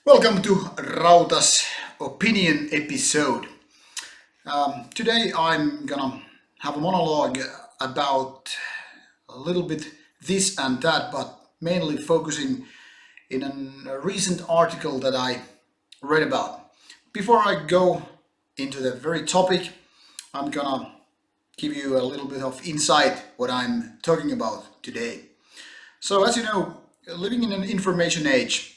Welcome to Rauta's opinion episode. Today I'm gonna have a monologue about a little bit this and that, but mainly focusing in a recent article that I read about. Before I go into the very topic, I'm gonna give you a little bit of insight what I'm talking about today. So, as you know, living in an information age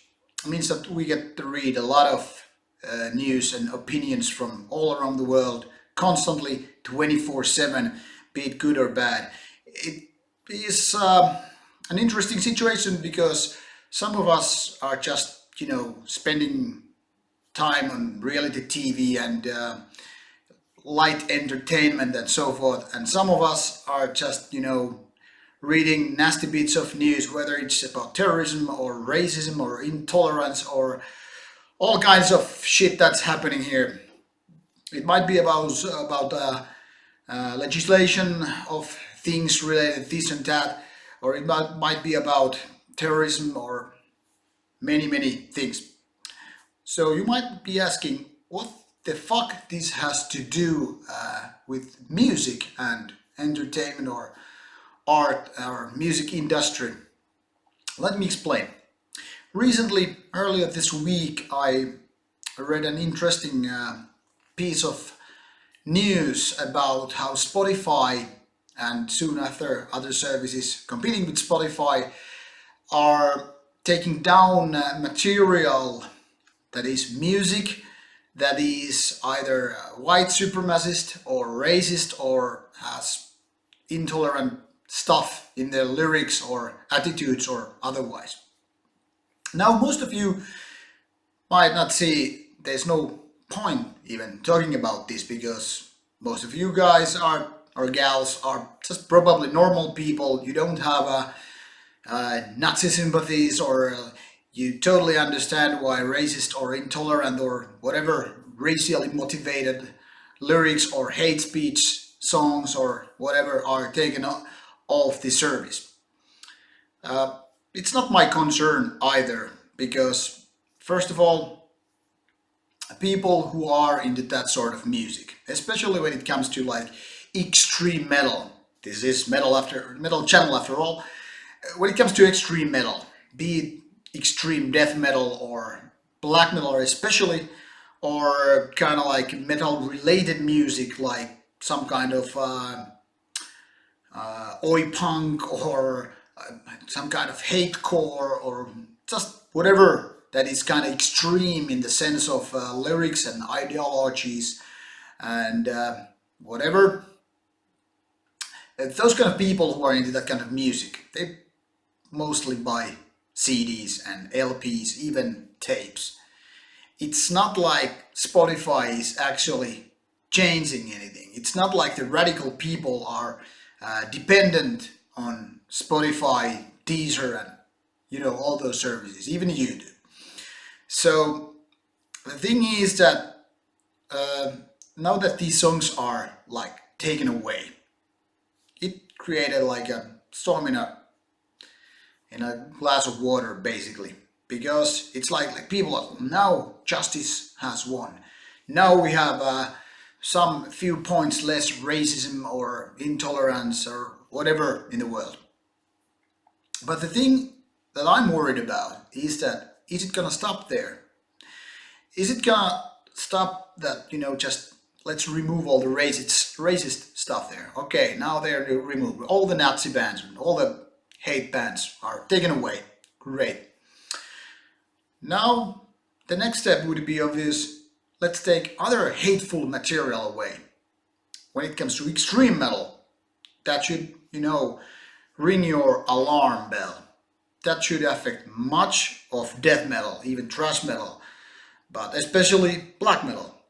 means that we get to read a lot of news and opinions from all around the world constantly 24/7, be it good or bad. It is an interesting situation because some of us are just, spending time on reality TV and light entertainment and so forth, and some of us are just, reading nasty bits of news, whether it's about terrorism or racism or intolerance or all kinds of shit that's happening here. It might be about legislation of things related this and that, or it might be about terrorism or many things. So you might be asking, what the fuck this has to do with music and entertainment or art or music industry? Let me explain. Recently, earlier this week, I read an interesting piece of news about how Spotify and soon after other services competing with Spotify are taking down material that is music that is either white supremacist or racist or has intolerant stuff in their lyrics or attitudes or otherwise. Now, most of you might not see there's no point even talking about this because most of you guys are or gals are just probably normal people. You don't have Nazi sympathies or you totally understand why racist or intolerant or whatever racially motivated lyrics or hate speech songs or whatever are taken off the service. It's not my concern either because, first of all, people who are into that sort of music, especially when it comes to like extreme metal, this is metal channel after all. When it comes to extreme metal, be it extreme death metal or black metal, or especially, or kind of like metal related music, like some kind of oi punk or some kind of hate core or just whatever that is kind of extreme in the sense of lyrics and ideologies and whatever. Those kind of people who are into that kind of music, they mostly buy CDs and LPs, even tapes. It's not like Spotify is actually changing anything. It's not like the radical people are dependent on Spotify, Deezer, and all those services, even YouTube. So the thing is that now that these songs are like taken away, it created like a storm in a glass of water, basically, because it's like people are now justice has won. Now we have some few points less racism or intolerance or whatever in the world. But the thing that I'm worried about is that is it gonna stop there? Is it gonna stop that, just let's remove all the racist stuff there? Okay, now they're removed. All the Nazi bans and all the hate bans are taken away. Great. Now the next step would be obvious. Let's take other hateful material away. When it comes to extreme metal, that should, ring your alarm bell. That should affect much of death metal, even thrash metal, but especially black metal.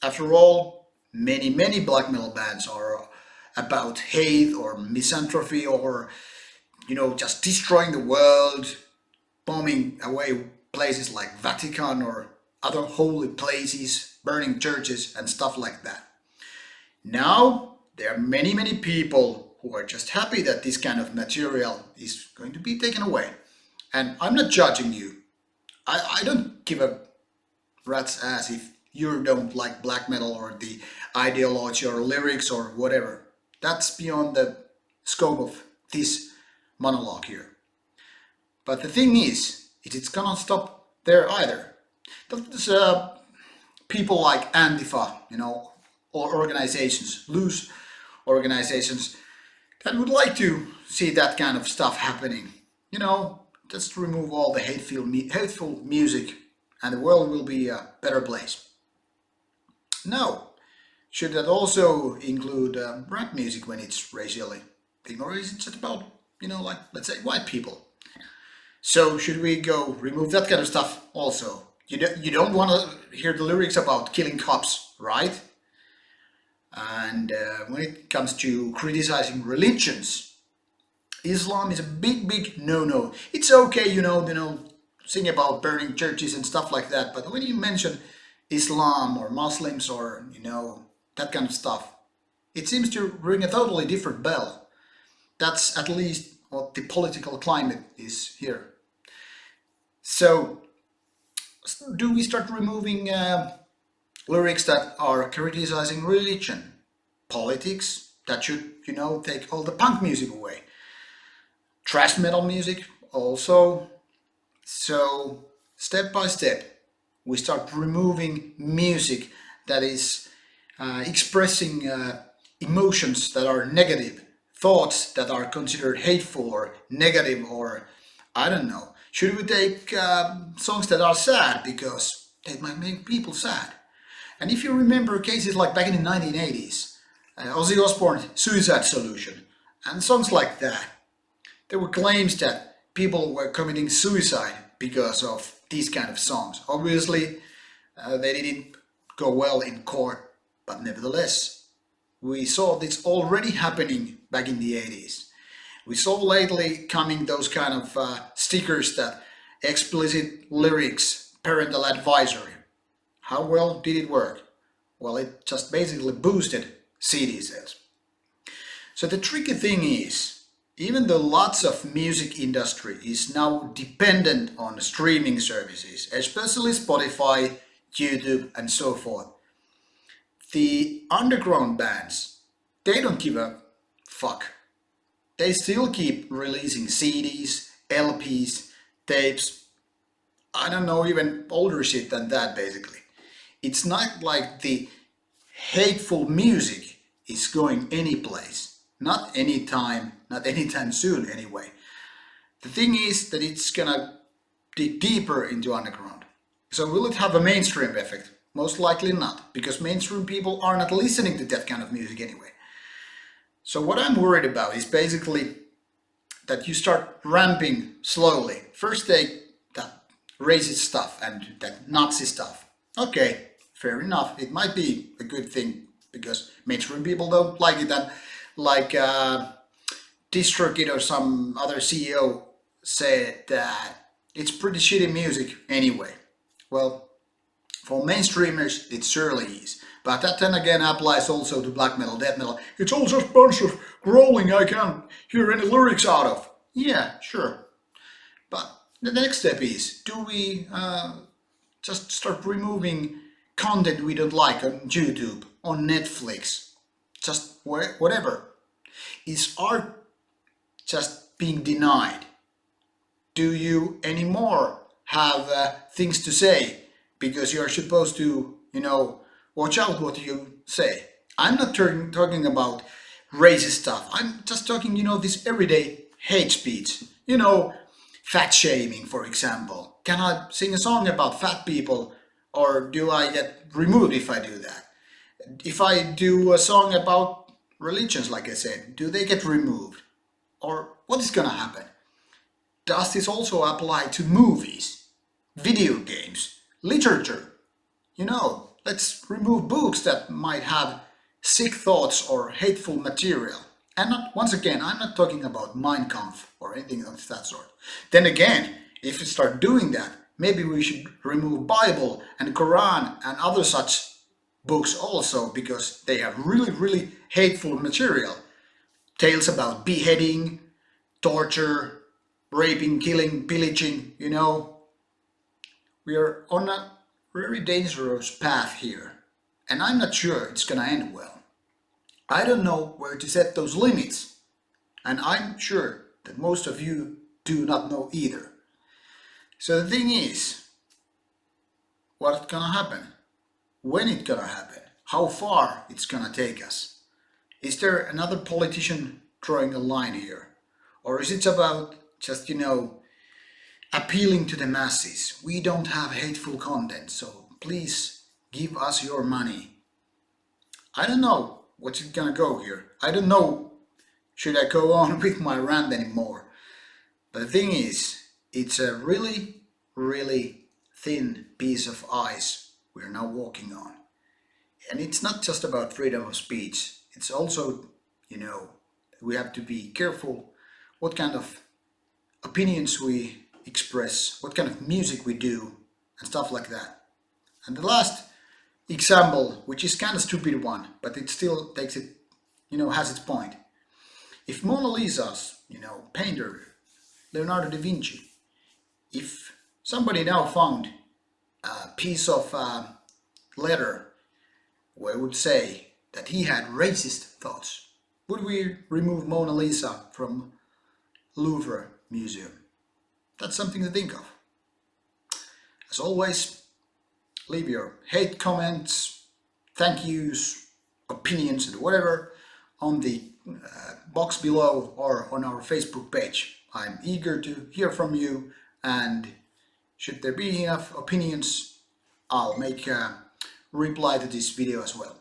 After all, many black metal bands are about hate or misanthropy or, just destroying the world, bombing away places like Vatican or other holy places, burning churches and stuff like that. Now, there are many people who are just happy that this kind of material is going to be taken away. And I'm not judging you. I don't give a rat's ass if you don't like black metal or the ideology or lyrics or whatever. That's beyond the scope of this monologue here. But the thing is, it's gonna stop there either. There's people like Antifa, or organizations, loose organizations that would like to see that kind of stuff happening. Just remove all the hateful music and the world will be a better place. No. Should that also include rap music when it's racially thing, or is it just about, like, let's say, white people? So should we go remove that kind of stuff also? You don't want to hear the lyrics about killing cops, right? And when it comes to criticizing religions, Islam is a big, big no-no. It's okay, sing about burning churches and stuff like that, but when you mention Islam or Muslims or, that kind of stuff, it seems to ring a totally different bell. That's at least what the political climate is here. So, do we start removing lyrics that are criticizing religion, politics, that should, take all the punk music away? Thrash metal music also. So, step by step, we start removing music that is expressing emotions that are negative, thoughts that are considered hateful or negative, or I don't know. Should we take songs that are sad because they might make people sad? And if you remember cases like back in the 1980s, Ozzy Osbourne's Suicide Solution, and songs like that, there were claims that people were committing suicide because of these kind of songs. Obviously, they didn't go well in court, but nevertheless, we saw this already happening back in the 80s. We saw lately coming those kind of stickers that explicit lyrics, parental advisory. How well did it work? Well, it just basically boosted CD sales. So the tricky thing is, even though lots of music industry is now dependent on streaming services, especially Spotify, YouTube and so forth, the underground bands, they don't give a fuck. They still keep releasing CDs, LPs, tapes, I don't know, even older shit than that basically. It's not like the hateful music is going any place. Not anytime, not anytime soon anyway. The thing is that it's gonna dig deeper into underground. So will it have a mainstream effect? Most likely not, because mainstream people are not listening to that kind of music anyway. So what I'm worried about is basically that you start ramping slowly. First take that racist stuff and that Nazi stuff. Okay, fair enough. It might be a good thing because mainstream people don't like it. And like DistroKid or some other CEO said that it's pretty shitty music anyway. Well, for mainstreamers, it surely is. But that then again applies also to black metal, death metal. It's all just a bunch of growling I can't hear any lyrics out of. Yeah, sure. But the next step is, do we just start removing content we don't like on YouTube, on Netflix, just whatever? Is art just being denied? Do you anymore have things to say because you're supposed to, watch out what you say? I'm not talking about racist stuff. I'm just talking, this everyday hate speech. Fat shaming, for example. Can I sing a song about fat people, or do I get removed if I do that? If I do a song about religions, like I said, do they get removed? Or what is gonna happen? Does this also apply to movies, video games, literature? Let's remove books that might have sick thoughts or hateful material. And once again, I'm not talking about Mein Kampf or anything of that sort. Then again, if we start doing that, maybe we should remove Bible and Quran and other such books also, because they have really, really hateful material. Tales about beheading, torture, raping, killing, pillaging, We are on a very dangerous path here, and I'm not sure it's gonna end well. I don't know where to set those limits, and I'm sure that most of you do not know either. So the thing is, what's gonna happen? When it's gonna happen? How far it's gonna take us? Is there another politician drawing a line here? Or is it about just, appealing to the masses? We don't have hateful content, so please give us your money. I don't know what's it gonna go here. I don't know should I go on with my rant anymore. But the thing is, it's a really, really thin piece of ice we're now walking on. And it's not just about freedom of speech. It's also, we have to be careful what kind of opinions we express, what kind of music we do, and stuff like that. And the last example, which is kind of stupid one, but it still takes it, has its point. If Mona Lisa's, painter, Leonardo da Vinci, if somebody now found a piece of letter where it would say that he had racist thoughts, would we remove Mona Lisa from Louvre Museum? That's something to think of. As always, leave your hate comments, thank yous, opinions, and whatever on the box below or on our Facebook page. I'm eager to hear from you, and should there be enough opinions, I'll make a reply to this video as well.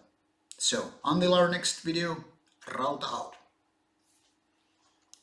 So, until our next video, Rauta out.